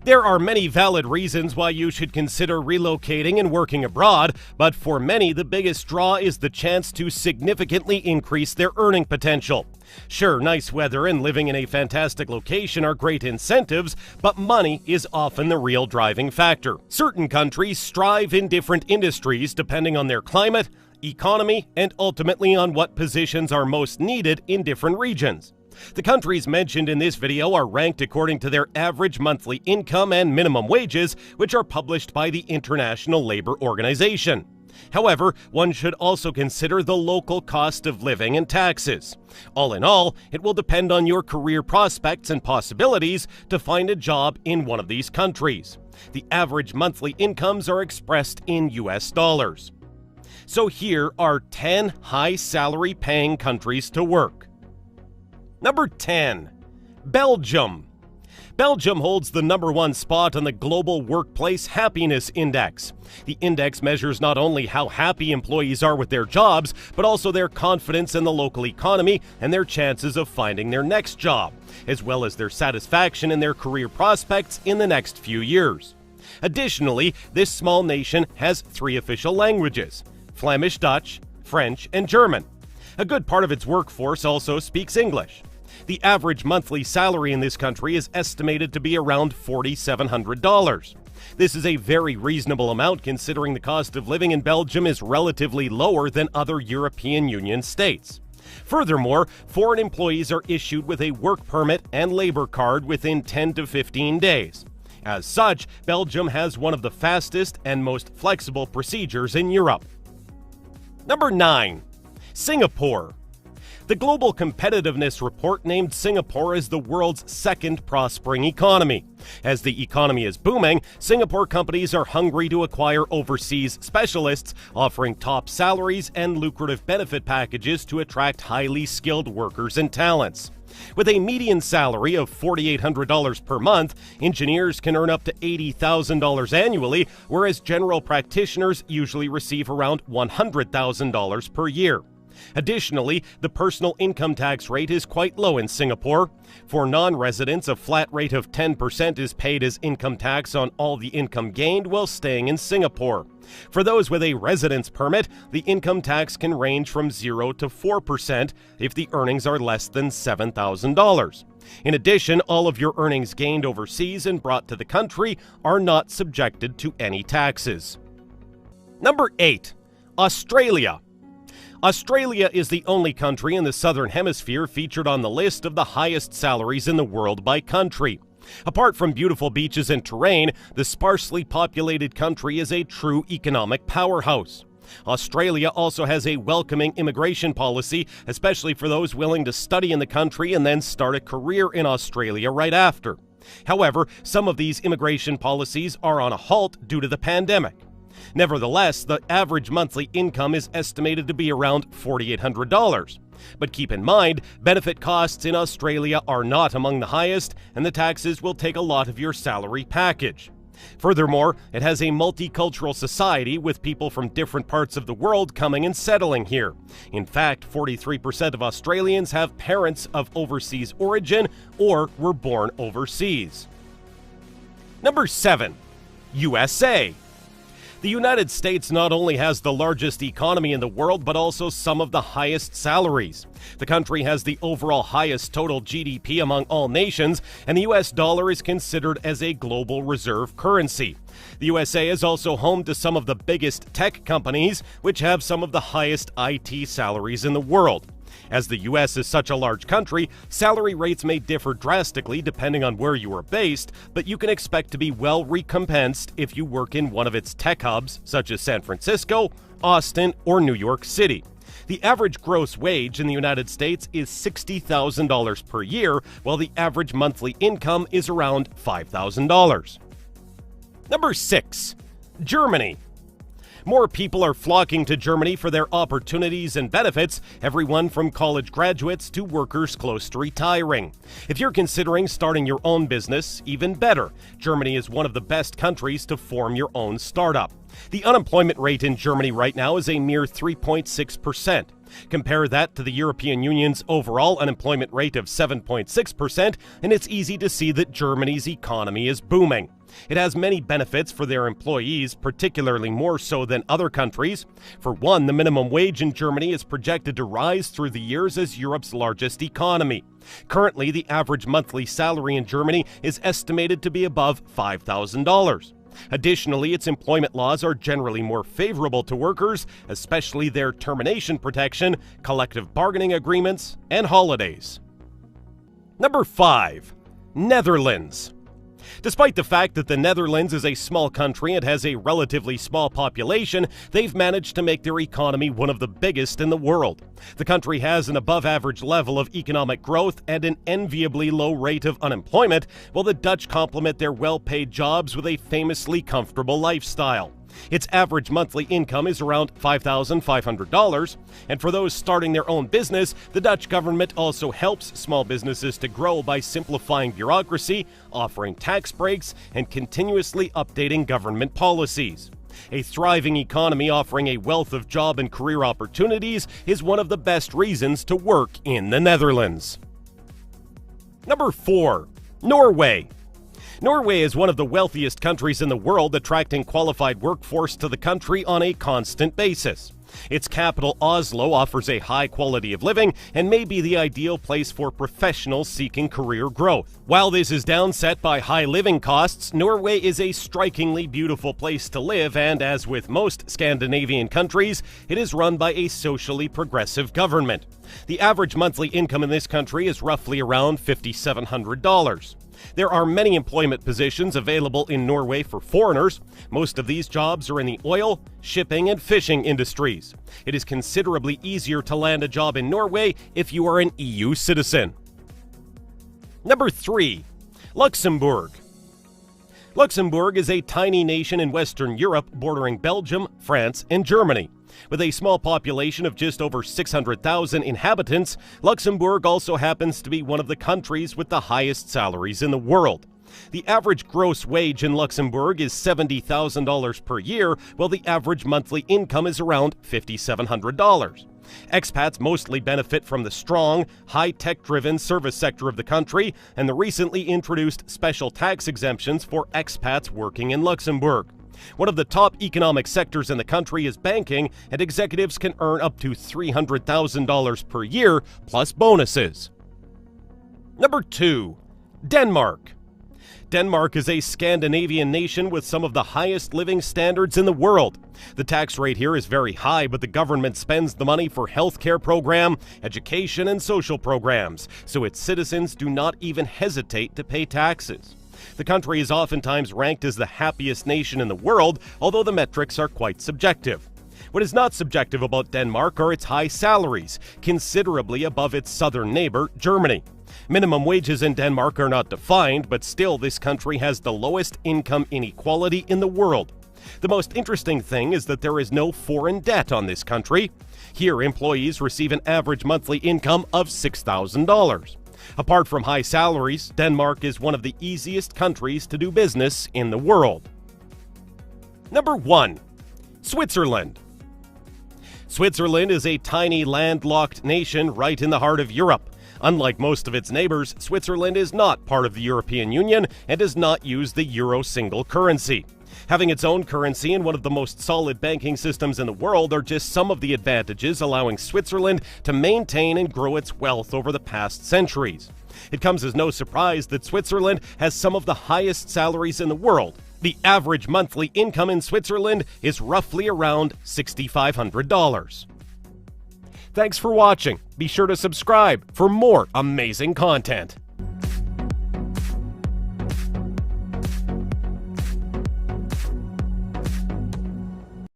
There are many valid reasons why you should consider relocating and working abroad, but for many, the biggest draw is the chance to significantly increase their earning potential. Sure, nice weather and living in a fantastic location are great incentives, but money is often the real driving factor. Certain countries strive in different industries depending on their climate, economy, and ultimately on what positions are most needed in different regions. The countries mentioned in this video are ranked according to their average monthly income and minimum wages, which are published by the International Labor Organization. However, one should also consider the local cost of living and taxes. All in all, it will depend on your career prospects and possibilities to find a job in one of these countries. The average monthly incomes are expressed in US dollars. So here are 10 high salary paying countries to work. Number 10. Belgium. Belgium holds the #1 spot on the Global Workplace Happiness Index. The index measures not only how happy employees are with their jobs, but also their confidence in the local economy and their chances of finding their next job, as well as their satisfaction in their career prospects in the next few years. Additionally, this small nation has 3 official languages: Flemish Dutch, French, and German. A good part of its workforce also speaks English. The average monthly salary in this country is estimated to be around $4,700. This is a very reasonable amount considering the cost of living in Belgium is relatively lower than other European Union states. Furthermore, foreign employees are issued with a work permit and labor card within 10 to 15 days. As such, Belgium has one of the fastest and most flexible procedures in Europe. Number 9. Singapore. The Global Competitiveness Report named Singapore as the world's 2nd prospering economy. As the economy is booming, Singapore companies are hungry to acquire overseas specialists, offering top salaries and lucrative benefit packages to attract highly skilled workers and talents. With a median salary of $4,800 per month, engineers can earn up to $80,000 annually, whereas general practitioners usually receive around $100,000 per year. Additionally, the personal income tax rate is quite low in Singapore. For non-residents, a flat rate of 10% is paid as income tax on all the income gained while staying in Singapore. For those with a residence permit, the income tax can range from 0 to 4% if the earnings are less than $7,000. In addition, all of your earnings gained overseas and brought to the country are not subjected to any taxes. Number 8. Australia. Australia is the only country in the Southern Hemisphere featured on the list of the highest salaries in the world by country. Apart from beautiful beaches and terrain, the sparsely populated country is a true economic powerhouse. Australia also has a welcoming immigration policy, especially for those willing to study in the country and then start a career in Australia right after. However, some of these immigration policies are on a halt due to the pandemic. Nevertheless, the average monthly income is estimated to be around $4,800. But keep in mind, benefit costs in Australia are not among the highest, and the taxes will take a lot of your salary package. Furthermore, it has a multicultural society with people from different parts of the world coming and settling here. In fact, 43% of Australians have parents of overseas origin or were born overseas. Number 7. USA. The United States not only has the largest economy in the world, but also some of the highest salaries. The country has the overall highest total GDP among all nations, and the US dollar is considered as a global reserve currency. The USA is also home to some of the biggest tech companies, which have some of the highest IT salaries in the world. As the U.S. is such a large country, salary rates may differ drastically depending on where you are based, but you can expect to be well recompensed if you work in one of its tech hubs, such as San Francisco, Austin, or New York City. The average gross wage in the United States is $60,000 per year, while the average monthly income is around $5,000. Number 6. Germany. More people are flocking to Germany for their opportunities and benefits, everyone from college graduates to workers close to retiring. If you're considering starting your own business, even better. Germany is one of the best countries to form your own startup. The unemployment rate in Germany right now is a mere 3.6%. Compare that to the European Union's overall unemployment rate of 7.6%, and it's easy to see that Germany's economy is booming. It has many benefits for their employees, particularly more so than other countries. For one, the minimum wage in Germany is projected to rise through the years as Europe's largest economy. Currently, the average monthly salary in Germany is estimated to be above $5,000. Additionally, its employment laws are generally more favorable to workers, especially their termination protection, collective bargaining agreements, and holidays. Number 5. Netherlands. Despite the fact that the Netherlands is a small country and has a relatively small population, they've managed to make their economy one of the biggest in the world. The country has an above-average level of economic growth and an enviably low rate of unemployment, while the Dutch complement their well-paid jobs with a famously comfortable lifestyle. Its average monthly income is around $5,500, and for those starting their own business, the Dutch government also helps small businesses to grow by simplifying bureaucracy, offering tax breaks, and continuously updating government policies. A thriving economy offering a wealth of job and career opportunities is one of the best reasons to work in the Netherlands. Number 4. Norway. Norway is one of the wealthiest countries in the world, attracting qualified workforce to the country on a constant basis. Its capital, Oslo, offers a high quality of living and may be the ideal place for professionals seeking career growth. While this is downset by high living costs, Norway is a strikingly beautiful place to live, and as with most Scandinavian countries, it is run by a socially progressive government. The average monthly income in this country is roughly around $5,700. There are many employment positions available in Norway for foreigners. Most of these jobs are in the oil, shipping, and fishing industries. It is considerably easier to land a job in Norway if you are an EU citizen. Number 3. Luxembourg. Luxembourg is a tiny nation in Western Europe bordering Belgium, France, and Germany. With a small population of just over 600,000 inhabitants, Luxembourg also happens to be one of the countries with the highest salaries in the world. The average gross wage in Luxembourg is $70,000 per year, while the average monthly income is around $5,700. Expats mostly benefit from the strong, high-tech-driven service sector of the country and the recently introduced special tax exemptions for expats working in Luxembourg. One of the top economic sectors in the country is banking, and executives can earn up to $300,000 per year, plus bonuses. Number 2. Denmark. Denmark is a Scandinavian nation with some of the highest living standards in the world. The tax rate here is very high, but the government spends the money for healthcare program, education, and social programs, so its citizens do not even hesitate to pay taxes. The country is oftentimes ranked as the happiest nation in the world, although the metrics are quite subjective. What is not subjective about Denmark are its high salaries, considerably above its southern neighbor, Germany. Minimum wages in Denmark are not defined, but still this country has the lowest income inequality in the world. The most interesting thing is that there is no foreign debt on this country. Here, employees receive an average monthly income of $6,000. Apart from high salaries, Denmark is one of the easiest countries to do business in the world. Number 1. Switzerland. Switzerland is a tiny landlocked nation right in the heart of Europe. Unlike most of its neighbors, Switzerland is not part of the European Union and does not use the euro single currency. Having its own currency and one of the most solid banking systems in the world are just some of the advantages allowing Switzerland to maintain and grow its wealth over the past centuries. It comes as no surprise that Switzerland has some of the highest salaries in the world. The average monthly income in Switzerland is roughly around $6,500. Thanks for watching. Be sure to subscribe for more amazing content.